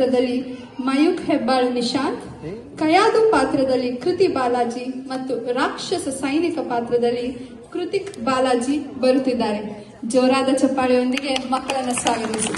ಪಾತ್ರದಲ್ಲಿ ಮಯೂಖ್ ಹೆಬ್ಬಾಳ್ ನಿಶಾಂತ್, ಕಯಾದು ಪಾತ್ರದಲ್ಲಿ ಕೃತಿ ಬಾಲಾಜಿ ಮತ್ತು ರಾಕ್ಷಸ ಸೈನಿಕ ಪಾತ್ರದಲ್ಲಿ ಕೃತಿಕ್ ಬಾಲಾಜಿ ಬರುತ್ತಿದ್ದಾರೆ. ಜೋರಾದ ಚಪ್ಪಾಳೆಯೊಂದಿಗೆ ಮಕ್ಕಳನ್ನು ಸ್ವಾಗತಿಸಿ.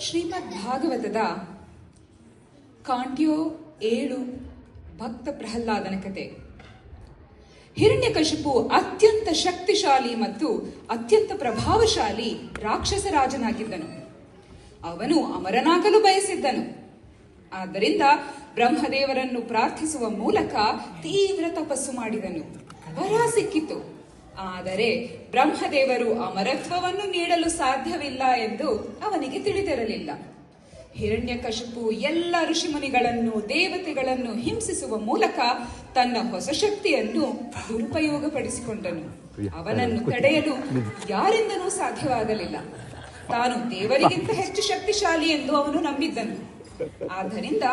ಶ್ರೀಮದ್ ಭಾಗವತದ ಕಾಂಟ್ಯೋ 7 ಭಕ್ತ ಪ್ರಹ್ಲಾದನ ಕತೆ. ಹಿರಣ್ಯಕಶಿಪು ಅತ್ಯಂತ ಶಕ್ತಿಶಾಲಿ ಮತ್ತು ಅತ್ಯಂತ ಪ್ರಭಾವಶಾಲಿ ರಾಕ್ಷಸ ರಾಜನಾಗಿದ್ದನು. ಅವನು ಅಮರನಾಗಲು ಬಯಸಿದ್ದನು. ಆದ್ದರಿಂದ ಬ್ರಹ್ಮದೇವರನ್ನು ಪ್ರಾರ್ಥಿಸುವ ಮೂಲಕ ತೀವ್ರ ತಪಸ್ಸು ಮಾಡಿದನು. ವರ ಸಿಕ್ಕಿತು. ಆದರೆ ಬ್ರಹ್ಮದೇವರು ಅಮರತ್ವವನ್ನು ನೀಡಲು ಸಾಧ್ಯವಿಲ್ಲ ಎಂದು ಅವನಿಗೆ ತಿಳಿದಿರಲಿಲ್ಲ. ಹಿರಣ್ಯಕಶಿಪು ಎಲ್ಲ ಋಷಿಮುನಿಗಳನ್ನು ದೇವತೆಗಳನ್ನು ಹಿಂಸಿಸುವ ಮೂಲಕ ತನ್ನ ಹೊಸ ಶಕ್ತಿಯನ್ನು ದುರುಪಯೋಗಪಡಿಸಿಕೊಂಡನು. ಅವನನ್ನು ತಡೆಯಲು ಯಾರಿಂದನೂ ಸಾಧ್ಯವಾಗಲಿಲ್ಲ. ತಾನು ದೇವರಿಗಿಂತ ಹೆಚ್ಚು ಶಕ್ತಿಶಾಲಿ ಎಂದು ಅವನು ನಂಬಿದ್ದನು. ಆದ್ದರಿಂದ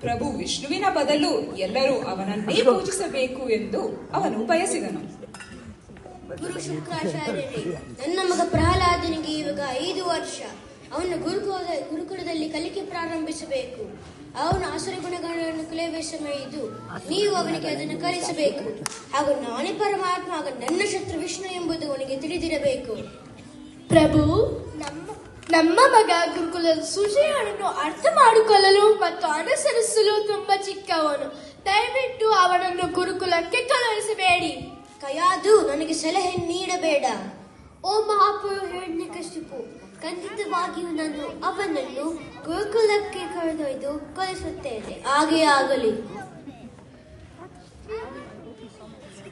ಪ್ರಭು ವಿಷ್ಣುವಿನ ಬದಲು ಎಲ್ಲರೂ ಅವನನ್ನೇ ಪೂಜಿಸಬೇಕು ಎಂದು ಅವನು ಬಯಸಿದನು. ಗುರು ಶುಕ್ರಾಚಾರ್ಯರೇ, ನನ್ನ ಮಗ ಪ್ರಹ್ಲಾದನಿಗೆ ಇವಾಗ 5 ವರ್ಷ. ಅವನು ಗುರುಕುಲದಲ್ಲಿ ಕಲಿಕೆ ಪ್ರಾರಂಭಿಸಬೇಕು. ಅವನು ಅಸುರ ಗುಣಗಳನ್ನು ಕಲಿಯುವ ಸಮಯ ಇದು. ನೀವು ಅವನಿಗೆ ಅದನ್ನು ಕಲಿಸಬೇಕು. ಹಾಗೂ ನಾನೇ ಪರಮಾತ್ಮ, ಆಗ ನನ್ನ ಶತ್ರು ವಿಷ್ಣು ಎಂಬುದು ಅವನಿಗೆ ತಿಳಿದಿರಬೇಕು. ಪ್ರಭು, ನಮ್ಮ ಮಗ ಗುರುಕುಲದ ಸೂಚನೆಗಳನ್ನು ಅರ್ಥ ಮಾಡಿಕೊಳ್ಳಲು ಮತ್ತು ಅನುಸರಿಸಲು ತುಂಬಾ ಚಿಕ್ಕವನು. ದಯವಿಟ್ಟು ಅವನನ್ನು ಗುರುಕುಲಕ್ಕೆ ಕಳುಹಿಸಬೇಡಿ. ಕಯಾದು, ನನಗೆ ಸಲಹೆ ನೀಡಬೇಡ. ಓ ಮಹಾಪುರು ಹಿರಣ್ಯಕಶಿಪು, ಖಂಡಿತವಾಗಿಯೂ ನಾನು ಅವನನ್ನು ಗುರುಕುಲಕ್ಕೆ ಕರೆದೊಯ್ದು ಕಲಿಸುತ್ತೇನೆ. ಹಾಗೆ ಆಗಲಿ.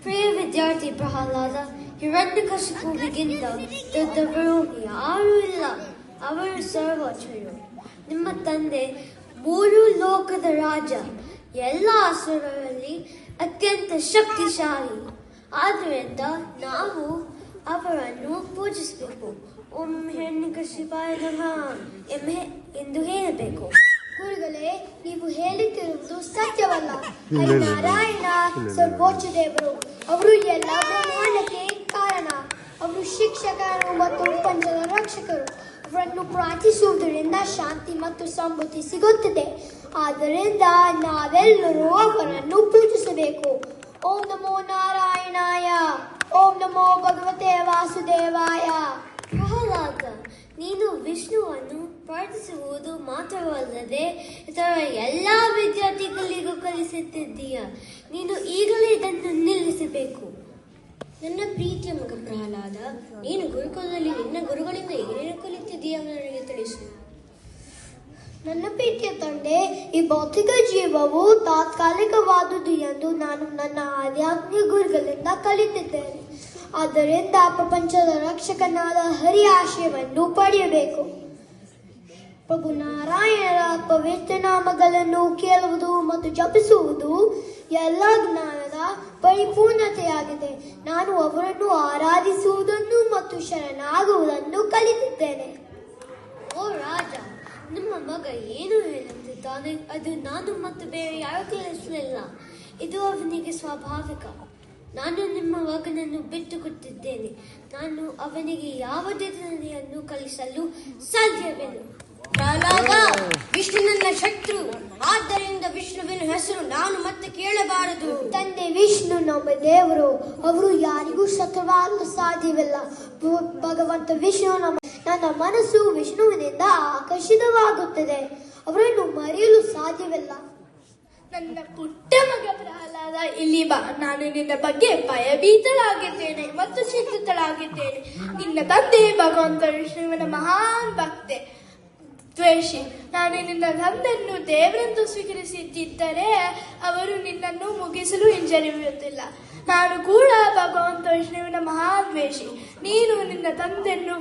ಪ್ರಿಯ ವಿದ್ಯಾರ್ಥಿ ಪ್ರಹ್ಲಾದ, ಹಿರಣ್ಯಕಶಿಪುವಿಗಿಂತ ದೊಡ್ಡವರು ಯಾರೂ ಇಲ್ಲ. ಅವರು ಸರ್ವೋಚ್ಚರು. ನಿಮ್ಮ ತಂದೆ 3 ಲೋಕದ ರಾಜ, ಎಲ್ಲ ಅಸುರರಲ್ಲಿ ಅತ್ಯಂತ ಶಕ್ತಿಶಾಲಿ. ಆದ್ದರಿಂದ ನಾವು ಅವರನ್ನು ಪೂಜಿಸಬೇಕು. ಓಂ ಹಿರಣ್ಯಕಶಿಪಾಯ ನಮಃ ಎಂದು ಹೇಳಬೇಕು. ಗುರುಗಳೇ, ನೀವು ಹೇಳುತ್ತಿರುವುದು ಸತ್ಯವಲ್ಲ. ನಾರಾಯಣ ಸರ್ವೋಚ್ಚ ದೇವರು. ಅವರು ಎಲ್ಲ ಬ್ರಹ್ಮಾಂಡಕ್ಕೆ ಕಾರಣ. ಅವರು ಶಿಕ್ಷಕರು ಮತ್ತು ಪ್ರಪಂಚದ ರಕ್ಷಕರು. ಅವರನ್ನು ಪ್ರಾರ್ಥಿಸುವುದರಿಂದ ಶಾಂತಿ ಮತ್ತು ಸಮೃದ್ಧಿ ಸಿಗುತ್ತದೆ. ಆದ್ದರಿಂದ ನಾವೆಲ್ಲರೂ ಅವರನ್ನು ಪೂಜಿಸಬೇಕು. ಓಂ ನಮೋ ನಾರಾಯಣಾಯ. ಓಂ ನಮೋ ಭಗವತೆ ವಾಸುದೇವಾಯ. ಪ್ರಹ್ಲಾದ, ನೀನು ವಿಷ್ಣುವನ್ನು ಪ್ರಾರ್ಥಿಸುವುದು ಮಾತ್ರವಲ್ಲದೆ ಇತರ ಎಲ್ಲ ವಿದ್ಯಾರ್ಥಿಗಳಿಗೂ ಕಲಿಸುತ್ತಿದ್ದೀಯ. ನೀನು ಈಗಲೇ ಇದನ್ನು ನಿಲ್ಲಿಸಬೇಕು. ನನ್ನ ಪ್ರೀತಿಯ ಮಗ ಪ್ರಹ್ಲಾದ, ನೀನು ಗುರುಕುಲದಲ್ಲಿ ನಿನ್ನ ಗುರುಗಳಿಂದ ಏನೇನು ಕಲಿತಿದ್ದೀಯ ನನಗೆ ತಿಳಿಸು. ನನ್ನ ಪ್ರೀತಿಯ ತಂದೆ, ಈ ಭೌತಿಕ ಜೀವವು ತಾತ್ಕಾಲಿಕವಾದುದು ಎಂದು ನಾನು ನನ್ನ ಆಧ್ಯಾತ್ಮಿಕ ಗುರುಗಳಿಂದ ಕಲಿತಿದ್ದೇನೆ. ಆದ್ದರಿಂದ ಪ್ರಪಂಚದ ರಕ್ಷಕನಾದ ಹರಿ ಆಶಯವನ್ನು ಪಡೆಯಬೇಕು. ಪ್ರಭು ನಾರಾಯಣರ ಪವಿತ್ರ ನಾಮಗಳನ್ನು ಕೇಳುವುದು ಮತ್ತು ಜಪಿಸುವುದು ಎಲ್ಲ ಜ್ಞಾನದ ಪರಿಪೂರ್ಣತೆಯಾಗಿದೆ. ನಾನು ಅವರನ್ನು ಆರಾಧಿಸುವುದನ್ನು ಮತ್ತು ಶರಣಾಗುವುದನ್ನು ಕಲಿತಿದ್ದೇನೆ. ಓ ರಾಜ, ನಿಮ್ಮ ಮಗ ಏನು ಹೇಳುತ್ತಿದ್ದಾನೆ ಅದು ನಾನು ಮತ್ತು ಬೇರೆ ಯಾರು ಕಲಿಸಲಿಲ್ಲ. ಇದು ಅವನಿಗೆ ಸ್ವಾಭಾವಿಕ. ನಾನು ನಿಮ್ಮ ಮಗನನ್ನು ಬಿಟ್ಟುಕೊಟ್ಟಿದ್ದೇನೆ. ನಾನು ಅವನಿಗೆ ಯಾವುದೇ ಜ್ಞಾನವನ್ನು ಕಲಿಸಲು ಸಾಧ್ಯವಿಲ್ಲ. ಪ್ರಹ್ಲಾದ, ವಿಷ್ಣು ನನ್ನ ಶತ್ರು. ಆದ್ದರಿಂದ ವಿಷ್ಣುವಿನ ಹೆಸರು ನಾನು ಮತ್ತೆ ಕೇಳಬಾರದು. ತಂದೆ, ವಿಷ್ಣು ನಮ್ಮ ದೇವರು. ಅವರು ಯಾರಿಗೂ ಶತ್ರುವಾಗಲು ಸಾಧ್ಯವಿಲ್ಲ. ಭಗವಂತ ವಿಷ್ಣು ನನ್ನ ಮನಸ್ಸು ವಿಷ್ಣುವಿನಿಂದ ಆಕರ್ಷಿತವಾಗುತ್ತದೆ. ಅವರನ್ನು ಮರೆಯಲು ಸಾಧ್ಯವಿಲ್ಲ. ನನ್ನ ಪುಟ್ಟ ಮಗ ಪ್ರಹ್ಲಾದ, ಇಲ್ಲಿ ಬಾ. ನಾನು ನಿನ್ನ ಬಗ್ಗೆ ಭಯಭೀತಳಾಗಿದ್ದೇನೆ ಮತ್ತು ಚಿಂತಿತಳಾಗಿದ್ದೇನೆ. ನಿನ್ನ ತಂದೆ ಭಗವಂತ ವಿಷ್ಣುವಿನ ಮಹಾನ್ ಭಕ್ತೆ ದ್ವೇಷಿ. ನಾನು ನಿನ್ನ ತಂದೆಯನ್ನು ದೇವರೆಂದು ಸ್ವೀಕರಿಸಿದ್ದರೆ ಅವರು ನಿನ್ನನ್ನು ಮುಗಿಸಲು ಹಿಂಜರಿಯುತ್ತಿಲ್ಲ. ನಾನು ಕೂಡ ಭಗವಂತ ವಿಷ್ಣುವಿನ ಮಹಾನ್ ದ್ವೇಷಿ. ನೀನು ನಿನ್ನ ತಂದೆಯನ್ನು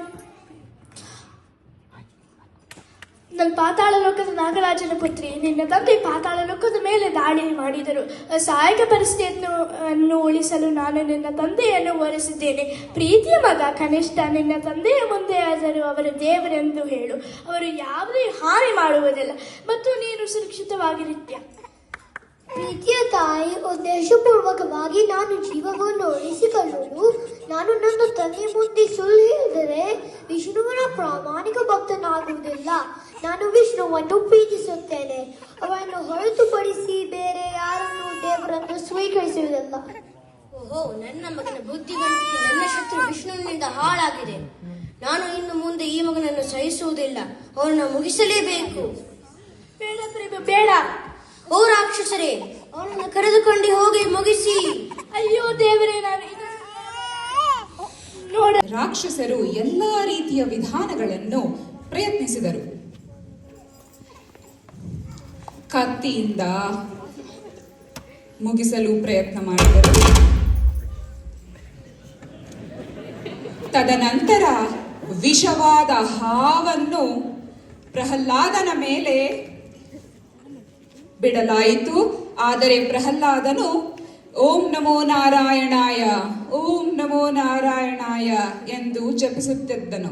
ನನ್ನ ಪಾತಾಳ ಲೋಕದ ನಾಗರಾಜನ ಪುತ್ರಿ. ನಿನ್ನ ತಂದೆ ಪಾತಾಳ ಲೋಕದ ಮೇಲೆ ದಾಳಿ ಮಾಡಿದರು. ಸಹಾಯಕ ಪರಿಸ್ಥಿತಿಯನ್ನು ಉಳಿಸಲು ನಾನು ನಿನ್ನ ತಂದೆಯನ್ನು ವರಿಸಿದ್ದೇನೆ. ಪ್ರೀತಿಯ ಮಗ, ಕನಿಷ್ಠ ನಿನ್ನ ತಂದೆಯ ಮುಂದೆ ಆದರೂ ಅವರ ದೇವರೆಂದು ಹೇಳು. ಅವರು ಯಾವುದೇ ಹಾನಿ ಮಾಡುವುದಿಲ್ಲ ಮತ್ತು ನೀನು ಸುರಕ್ಷಿತವಾಗಿರುತ್ತೀಯ. ಪ್ರೀತಿಯ ತಾಯಿ, ಉದ್ದೇಶಪೂರ್ವಕವಾಗಿ ನಾನು ಜೀವವನ್ನು ಉಳಿಸಿಕೊಳ್ಳಲು ನಾನು ನನ್ನ ತಂದೆ ಮುಂದೆ ಸುಳ್ಳು ಹೇಳಿದರೆ ವಿಷ್ಣುವಿನ ಪ್ರಾಮಾಣಿಕ ಭಕ್ತನಾಗುವುದಿಲ್ಲ. ನಾನು ವಿಷ್ಣುವನ್ನು ಪ್ರೀತಿಸುತ್ತೇನೆ. ಅವರನ್ನು ಹೊರತುಪಡಿಸಿ ಬೇರೆ ಯಾರನ್ನು ದೇವರನ್ನು ಸ್ವೀಕರಿಸುವುದಿಲ್ಲ. ಓಹೋ, ನನ್ನ ಮಗನ ಬುದ್ಧಿವಂತಿಕೆ ನನ್ನ ಶತ್ರು ವಿಷ್ಣುವಿನಿಂದ ಹಾಳಾಗಿದೆ. ನಾನು ಇನ್ನು ಮುಂದೆ ಈ ಮಗನನ್ನು ಸಹಿಸುವುದಿಲ್ಲ. ಅವನನ್ನು ಮುಗಿಸಲೇಬೇಕು. ಬೇಡ ಪ್ರೇಮ, ಬೇಡ. ಓ ರಾಕ್ಷಸರೇ, ಅವನನ್ನು ಕರೆದುಕೊಂಡು ಹೋಗಿ ಮುಗಿಸಿ. ಅಯ್ಯೋ ದೇವರೇ, ನಾನು ನೋಡ. ರಾಕ್ಷಸರು ಎಲ್ಲಾ ರೀತಿಯ ವಿಧಾನಗಳನ್ನು ಪ್ರಯತ್ನಿಸಿದರು. ಕತ್ತಿಯಿಂದ ಮುಗಿಸಲು ಪ್ರಯತ್ನ ಮಾಡಿದರು. ತದನಂತರ ವಿಷವಾದ ಹಾವನ್ನು ಪ್ರಹ್ಲಾದನ ಮೇಲೆ ಬಿಡಲಾಯಿತು. ಆದರೆ ಪ್ರಹ್ಲಾದನು ಓಂ ನಮೋ ನಾರಾಯಣಾಯ, ಓಂ ನಮೋ ನಾರಾಯಣಾಯ ಎಂದು ಜಪಿಸುತ್ತಿದ್ದನು.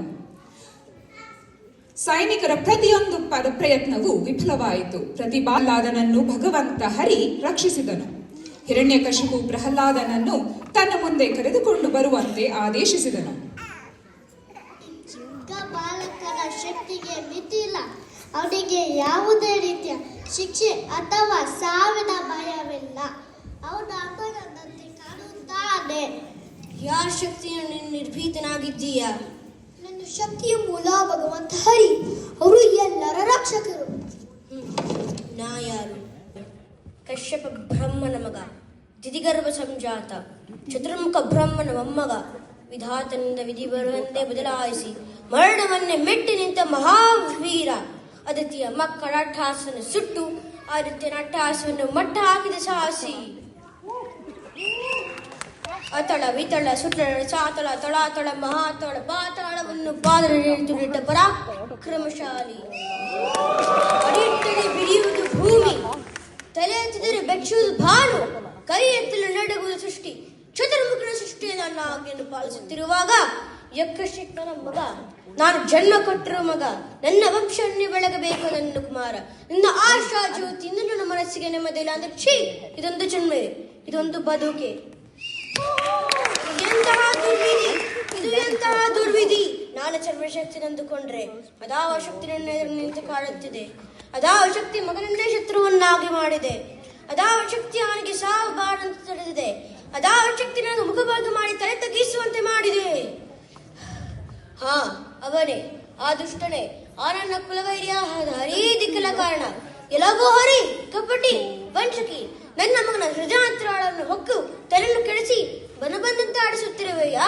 ಸೈನಿಕರ ಪ್ರತಿಯೊಂದು ಪ್ರಯತ್ನವೂ ವಿಫಲವಾಯಿತು. ಪ್ರಹ್ಲಾದನನ್ನು ಭಗವಂತ ಹರಿ ರಕ್ಷಿಸಿದನು. ಹಿರಣ್ಯಕಶಿಪು ಪ್ರಹ್ಲಾದನನ್ನು ತನ್ನ ಮುಂದೆ ಕರೆದುಕೊಂಡು ಬರುವಂತೆ ಆದೇಶಿಸಿದನು. ಚಿಕ್ಕ ಬಾಲಕನ ಶಕ್ತಿಗೆ ಮಿತಿಯಿಲ್ಲ. ಅವನಿಗೆ ಯಾವುದೇ ರೀತಿಯ ಶಿಕ್ಷೆ ಅಥವಾ ಸಾವಿನ ಭಯವಿಲ್ಲ. ಅವನ ಅಪ್ಪನಂತೆ ಕಾಣುತ್ತಾನೆ. ಯಾರ ಶಕ್ತಿಯನ್ನು ನೀನು ನಿರ್ಭೀತನಾಗಿದ್ದೀಯಾ? ನನ್ನ ಶಕ್ತಿಯ ಮೂಲ ಭಗವಂತ ಹರಿ. ಅವರು ಎಲ್ಲರ ರಕ್ಷಕರು. ನಾ ಯಾರು? ಕಶ್ಯಪ ಬ್ರಹ್ಮನ ಮಗ, ದಿದಿಗರ್ಭ ಸಂಜಾತ, ಚತುರ್ಮುಖ ಬ್ರಹ್ಮನ ಮೊಮ್ಮಗ. ವಿಧಾತನಿಂದ ವಿಧಿ ಬರುವಂತೆ ಬದಲಾಯಿಸಿ ಮರಣವನ್ನೇ ಮೆಟ್ಟಿ ನಿಂತ ಮಹಾವೀರ. ಆದಿತ್ಯ ಮಕ್ಕಳ ಅಟ್ಟಹಾಸವನ್ನು ಸುಟ್ಟು ಆದಿತ್ಯನ ಅಟ್ಟಹಾಸವನ್ನು ಮಟ್ಟ ಹಾಕಿದ ಸಾಹಸಿ. ಅತಳ ವಿತಳ ಸುತಳ ಸಾತಳ ತಳಾತಳ ಮಹಾತಳ ಪಾತಾಳವನ್ನು ಪಾದರಿಳಿದ ಪರಾಕ್ರಮಶಾಲಿ. ಅಡಿಯಟ್ಟರೆ ಬಿಡಿಯುವುದು ಭೂಮಿ, ತಲೆ ಎತ್ತಿದರೆ ಬೆಚ್ಚುವುದು ಭಾನು, ಕೈ ಎತ್ತಲು ನಡುಗುವುದು ಸೃಷ್ಟಿ. ಚತುರ್ಮುಖನ ಸೃಷ್ಟಿಯನ್ನು ನನ್ನ ಆಜ್ಞೆಯನ್ನು ಪಾಲಿಸುತ್ತಿರುವಾಗ ಯಕ್ಷಶಿಕ್ತನ ಮಗ, ನಾನು ಜನ್ಮ ಕೊಟ್ಟಿರುವ ಮಗ. ನನ್ನ ವಂಶವನ್ನು ಬೆಳಗಬೇಕು ನನ್ನ ಕುಮಾರ. ನಿನ್ನ ಆಶಾ ಜ್ಯೋತಿಯಿಂದ ನನ್ನ ಮನಸ್ಸಿಗೆ ನೆಮ್ಮದಿಲ್ಲ ಅಂದ್ರೆ ಛೀ, ಇದೊಂದು ಜನ್ಮೆ, ಇದೊಂದು ಬದುಕೆ. ಎಂತಹ ದುರ್ವಿಧಿ, ಇದು ಎಂತಹ ದುರ್ವಿಧಿ. ನಾನು ಸರ್ವಶಕ್ತಿ ನಂದುಕೊಂಡ್ರೆ ಅದಾವ ಶಕ್ತಿ ನನ್ನ ಎದುರು ನಿಂತು ಕಾಡುತ್ತಿದೆ. ಅದಾವ ಶಕ್ತಿ ಮಗನನ್ನೇ ಶತ್ರುವನ್ನಾಗಿ ಮಾಡಿದೆ. ಅದಾವ ಶಕ್ತಿ ಅವನಿಗೆ ಸಾವು ಬಾರಂತ ತಡೆದಿದೆ. ಅದಾವ ಶಕ್ತಿ ನನಗೆ ಮುಖಭಾಗ ಮಾಡಿ ತಲೆ ತಗ್ಗಿಸುವಂತೆ ಮಾಡಿದೆ. ಹಾ, ಅವನೇ, ಆ ದುಷ್ಟನೇ, ಆ ನನ್ನ ಕುಲವೈರ್ಯ ಹರೀ ದಿಕ್ಕಲ ಕಾರಣ. ಎಲ್ಲವೂ ಹರಿ, ಕಪಟಿ, ವಂಚಕಿ. ನನ್ನ ಮಗನ ಹೃದಯಾಂತರಾಳನ್ನು ಹೊಕ್ಕು ತಲೆಯನ್ನು ಕೆಡಿಸಿ ಬನಬಂದಂತೆ ಆಡಿಸುತ್ತಿರುವೆಯಾ?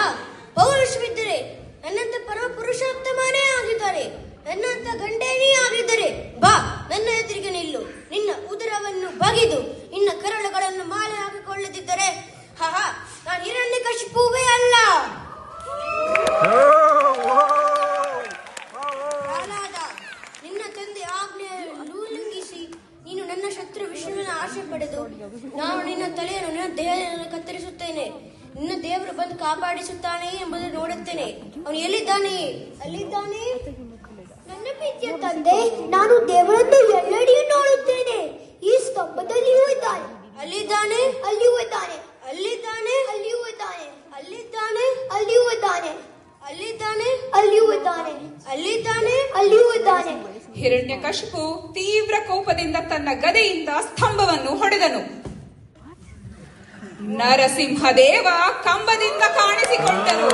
ಪೌರುಷವಿದ್ದರೆ ನನ್ನಂತ ಪರಮ ಪುರುಷೋತ್ತಮನೇ ಆಗಿದ್ದಾರೆ. ನನ್ನಂತ ಗಂಡೇನೇ ಆಗಿದ್ದರೆ ಬಾ, ನನ್ನ ಎದುರಿಗೆ ನಿಲ್ಲು. ನಿನ್ನ ಉದರವನ್ನು ಬಗೆದು ನಿನ್ನ ಕರಳುಗಳನ್ನು ಮಾಲೆ ಹಾಕಿಕೊಳ್ಳದಿದ್ದರೆ ಹಾ, ನಾನು ಹಿರಣ್ಯಕಶಿಪುವೇ ಅಲ್ಲ. ಪ್ರಹ್ಲಾದ, ನಿನ್ನ ತಂದೆ ಆಜ್ಞೆಯನ್ನು ಉಲ್ಲಂಘಿಸಿ ನೀನು ನನ್ನ ಶತ್ರು ವಿಷ್ಣುವಿನ ಆಶೆ ಪಡೆದು ನಾನು ನಿನ್ನ ತಲೆಯನ್ನು ನಿನ್ನ ದೇಹವನ್ನು ಕತ್ತರಿಸುತ್ತೇನೆ. ನಿನ್ನ ದೇವರು ಬಂದು ಕಾಪಾಡಿಸುತ್ತಾನೆ ಎಂಬುದನ್ನು ನೋಡುತ್ತೇನೆ. ಅವನು ಎಲ್ಲಿದ್ದಾನೆ? ಅಲ್ಲಿದ್ದಾನೆ. ನನ್ನ ಪ್ರೀತಿಯ ತಂದೆ, ನಾನು ದೇವರನ್ನು ಎಲ್ಲೆಡೆಯೂ ನೋಡುತ್ತೇನೆ. ಈ ಸ್ತಂಭದಲ್ಲಿಯೂ ಇದ್ದಾನೆ. ಅಲ್ಲಿದ್ದಾನೆ, ಅಲ್ಲಿಯೂ ಇದ್ದಾನೆ. ಅಲ್ಲಿದ್ದಾನೆ, ಅಲ್ಲಿಯೂ ಇದ್ದಾನೆ. ಅಲ್ಲಿದ್ದಾನೆ, ಅಲ್ಲಿಯೂ ಇದ್ದಾನೆ. ಅಲ್ಲಿದ್ದಾನೆ, ಅಲ್ಲಿಯೂ ಇದ್ದಾನೆ. ಅಲ್ಲಿದ್ದಾನೆ, ಅಲ್ಲಿಯೂ ಇದ್ದಾನೆ. ಹಿರಣ್ಯಕಶಿಪು ತೀವ್ರ ಕೋಪದಿಂದ ತನ್ನ ಗದೆಯಿಂದ ಸ್ತಂಭವನ್ನು ಹೊಡೆದನು. ನರಸಿಂಹದೇವ ಕಂಬದಿಂದ ಕಾಣಿಸಿಕೊಂಡರು.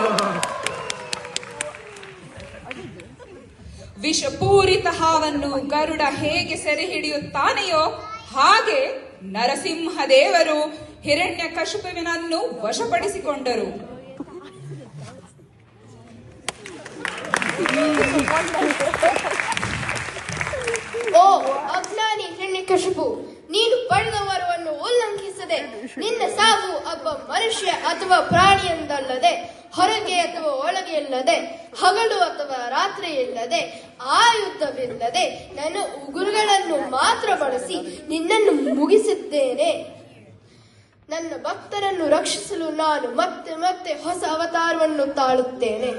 ವಿಷಪೂರಿತ ಹಾವನ್ನು ಗರುಡ ಹೇಗೆ ಸೆರೆ ಹಿಡಿಯುತ್ತಾನೆಯೋ ಹಾಗೆ ನರಸಿಂಹದೇವರು ಹಿರಣ್ಯಕಶಿಪುವಿನನ್ನು ವಶಪಡಿಸಿಕೊಂಡರು. ಓ ಅಜ್ಞಾನಿ ಹಿರಣ್ಯಕಶಿಪು, ನೀನು ಪಡೆದ ವರವನ್ನು ಉಲ್ಲಂಘಿಸದೆ ನಿನ್ನ ಸಾವು ಒಬ್ಬ ಮನುಷ್ಯ ಅಥವಾ ಪ್ರಾಣಿಯೊಂದಲ್ಲದೆ, ಹೊರಗೆ ಅಥವಾ ಒಳಗೆ ಇಲ್ಲದೆ, ಹಗಲು ಅಥವಾ ರಾತ್ರಿ ಇಲ್ಲದೆ, ಆಯುಧವಿಲ್ಲದೆ ನನ್ನ ಉಗುರುಗಳನ್ನು ಮಾತ್ರ ಬಳಸಿ ನಿನ್ನನ್ನು ಮುಗಿಸಿದ್ದೇನೆ. ನನ್ನ ಭಕ್ತರನ್ನು ರಕ್ಷಿಸಲು ನಾನು ಮತ್ತೆ ಮತ್ತೆ ಹೊಸ ಅವತಾರವನ್ನು ತಾಳುತ್ತೇನೆ.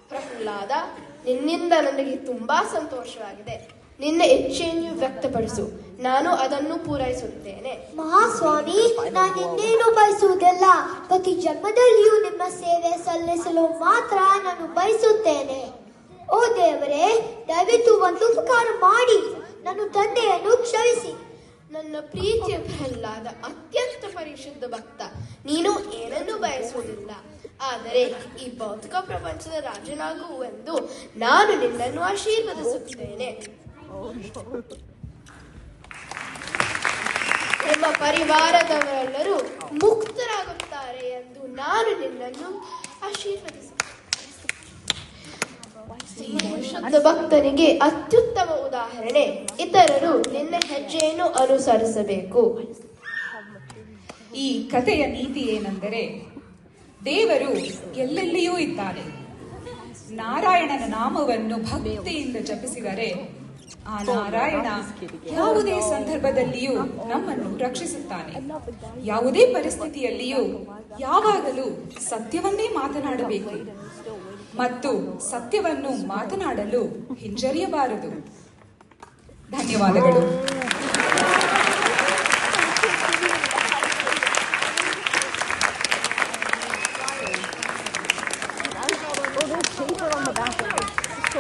ಪ್ರಹ್ಲಾದ, ನಿನ್ನಿಂದ ನನಗೆ ತುಂಬಾ ಸಂತೋಷವಾಗಿದೆ. ನಿನ್ನ ಇಚ್ಛೆಯನ್ನು ವ್ಯಕ್ತಪಡಿಸು, ನಾನು ಅದನ್ನು ಪೂರೈಸುತ್ತೇನೆ. ಮಹಾಸ್ವಾಮಿ, ನಾನು ಇನ್ನೇನು ಬಯಸುವುದಿಲ್ಲ. ಪ್ರತಿ ಜನ್ಮದಲ್ಲಿಯೂ ನಿಮ್ಮ ಸೇವೆ ಸಲ್ಲಿಸಲು ಮಾತ್ರ ನಾನು ಬಯಸುತ್ತೇನೆ. ಓ ದೇವರೇ, ದಯವಿಟ್ಟು ಒಂದು ಉಪಕಾರ ಮಾಡಿ ನನ್ನ ತಂದೆಯನ್ನು ಕ್ಷಮಿಸಿ. ನನ್ನ ಪ್ರೀತಿಯ ಪ್ರಹ್ಲಾದ ಅತ್ಯಂತ ಪರಿಶುದ್ಧ ಭಕ್ತ. ನೀನು ಏನನ್ನೂ ಬಯಸುವುದಿಲ್ಲ, ಆದರೆ ಈ ಭೌತಿಕ ಪ್ರಪಂಚದ ರಾಜನಾಗುವೆಂದು ನಾನು ನಿನ್ನನ್ನು ಆಶೀರ್ವದಿಸುತ್ತೇನೆ. ನಿಮ್ಮ ಪರಿವಾರದವರೆಲ್ಲರೂ ಮುಕ್ತರಾಗುತ್ತಾರೆ ಎಂದು ನಾನು ನಿನ್ನನ್ನು ಆಶೀರ್ವದಿಸುತ್ತೇನೆ. ಶುದ್ಧ ಭಕ್ತನಿಗೆ ಅತ್ಯುತ್ತಮ ಉದಾಹರಣೆ. ಇತರರು ನಿನ್ನ ಹೆಜ್ಜೆಯನ್ನು ಅನುಸರಿಸಬೇಕು. ಈ ಕಥೆಯ ನೀತಿ ಏನೆಂದರೆ, ದೇವರು ಎಲ್ಲೆಲ್ಲಿಯೂ ಇದ್ದಾನೆ. ನಾರಾಯಣನ ನಾಮವನ್ನು ಭಕ್ತಿಯಿಂದ ಜಪಿಸಿದರೆ ಆ ನಾರಾಯಣ ಯಾವುದೇ ಸಂದರ್ಭದಲ್ಲಿಯೂ ನಮ್ಮನ್ನು ರಕ್ಷಿಸುತ್ತಾನೆ. ಯಾವುದೇ ಪರಿಸ್ಥಿತಿಯಲ್ಲಿಯೂ ಯಾವಾಗಲೂ ಸತ್ಯವನ್ನೇ ಮಾತನಾಡಬೇಕು ಮತ್ತು ಸತ್ಯವನ್ನು ಮಾತನಾಡಲು ಹಿಂಜರಿಯಬಾರದು. ಧನ್ಯವಾದಗಳು. Paper on the back of it. So